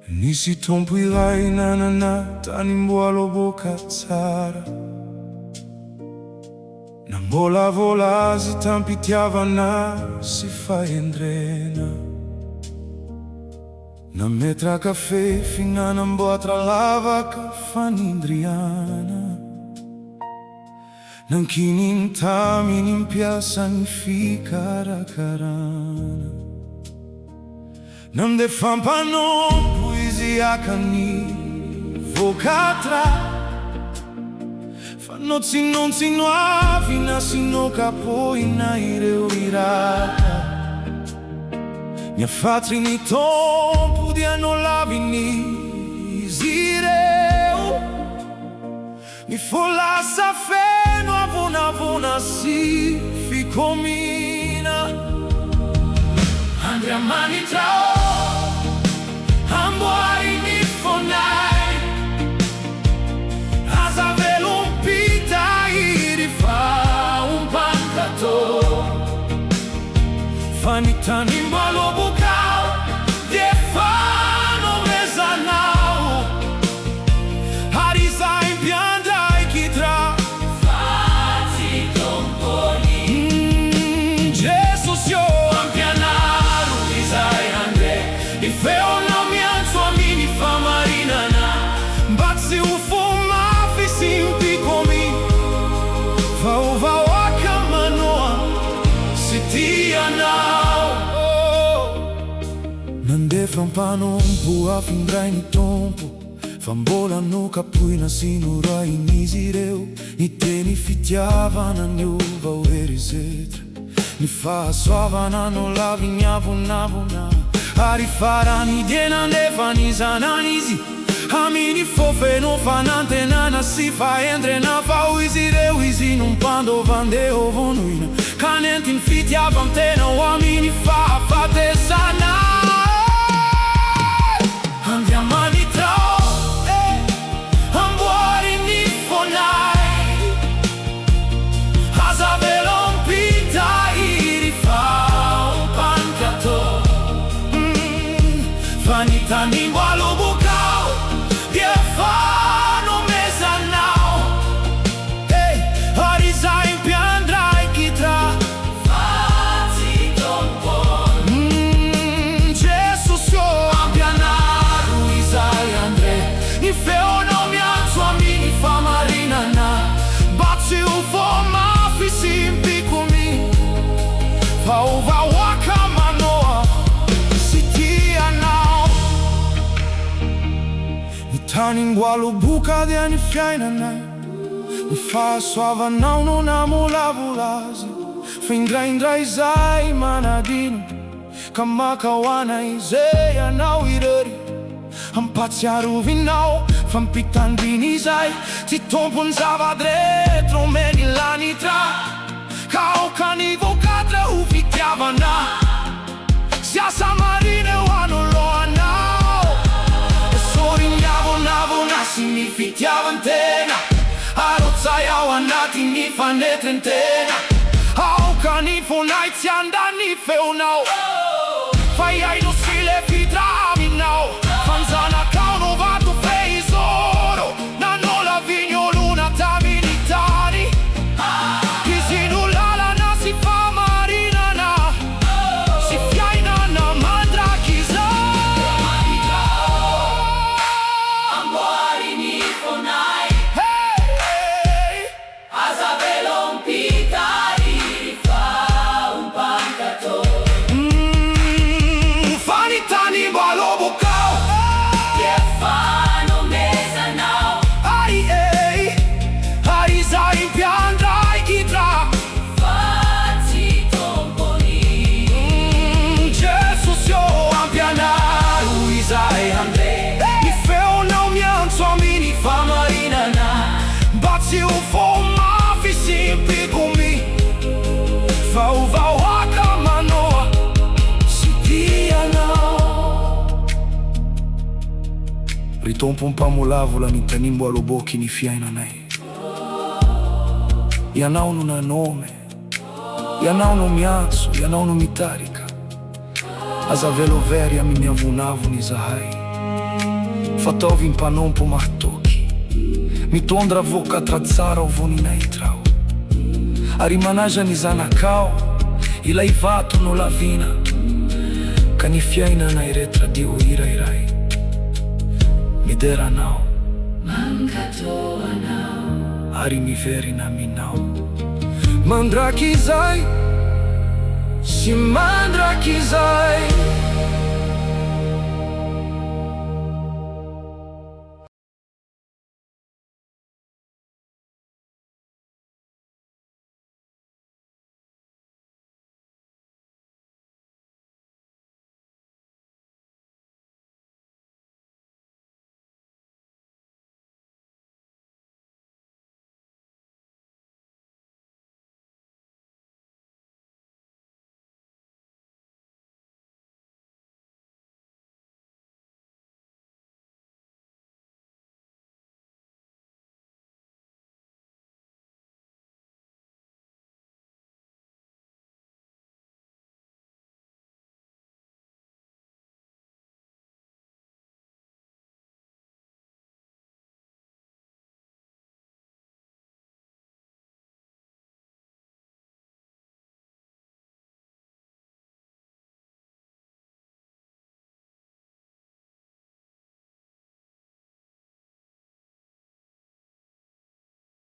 Nisitompuirai nanana tanimboaloboka tsara, nambola azy tampitiavana sy fahendrena. Nametraka fefy nanamboatra lavaka fanindriana, nankininy taminy mpiasa ny fikarakarana. Nandefa mpanompo izy akany vokatra, fanotsinontsino avy nasinoka poina ireo iraka. Niafatry ny tompo dia nolaviny izy ireo, nifolasa feno avonavona sy fikomina. Andriamanitrao amboary ny fonay, aza velompita iry fa umpankato. Fanitani malobukao de fanomezanao, harisa impianda ikitra fati tomponi. Jesus yo ampianaru izai andre, ifeo na mianzo amini famarinana, mbatsi ufuma fisimpi komi fauva waka manoa sitia nao. Nandefa mpanompo afindray ny tompo, fa mbola nokapohina sy norahin'izy ireo. Niteny fitiavana niova ho erizetra, ny fahasoavana nolavy niavonavona. Ary farany dia nandefa ny zanan'izy, aminy fofeno fanantenana sy fahendrena. Fa ho izy ireo izy nompandovandeha vonoina, ka nentiny fitiavam-tena ho aminy fahafatesana. Andriamanitrao amboary ny fonay, aza velompita iry fa umpankato. Fanitani malobukao dia fanomezanao, harisa impiandrai kitra fati tomponi. Jesus yo ampianaru izai andre, ifeo no mianzo amini famarinana, batsi ufoma fisimpi kumi fauva waka manoa sitia nao. Nitany mboaloboka dia ny fiainana, ny fahasoavanao no namolavolazy. Fa indraindray zay manadino, ka makahoana izay anao irery. Ampatsiarovinao fampitandriny izay, tsy tompony zavadretro omeny lanitra. Ka aokany vokatra ho fitiavana, sy asa marina ho anoloanao. Esori niavonavona sy ny fitiavan-tena, arotsay ao anatin'ny fanetren-tena. Aokany fonay tsy andany feonao, fa iaino sy le fitra aminao. Fanzanakao no vato feizoro, nanolavignoluna taminy tany. Izy nolalana sy famarinana, sy fiainana mandrakizay. Amboary ny fonay, aza velompita iry fa umpankato. Fanitani malobukao dia fanomezanao, harisa impiandrai kitra fati tomponi. Jesus yo ampianaru izai andre, ifeo na mianzo amini famarinana, batsi ufoma fisimpi kumi fauva waka manoa sitia nao. Ry tompo mpamolavola nitany mboaloboky ny fiainanay. Ianao no nanome, ianao no miantso, ianao no mitarika. Aza velovery amin'ny avonavony izahay. Fataovy mpanompo mahatoky, mitondra vokatra tsara ho voninahitra aho. Ary manaja ny zanakao, ilay vato no lavina, ka ny fiainana iretradio irairay. Mideranao, mankatoanao, ary miverina aminao. Mandrakizay, sy mandrakizay.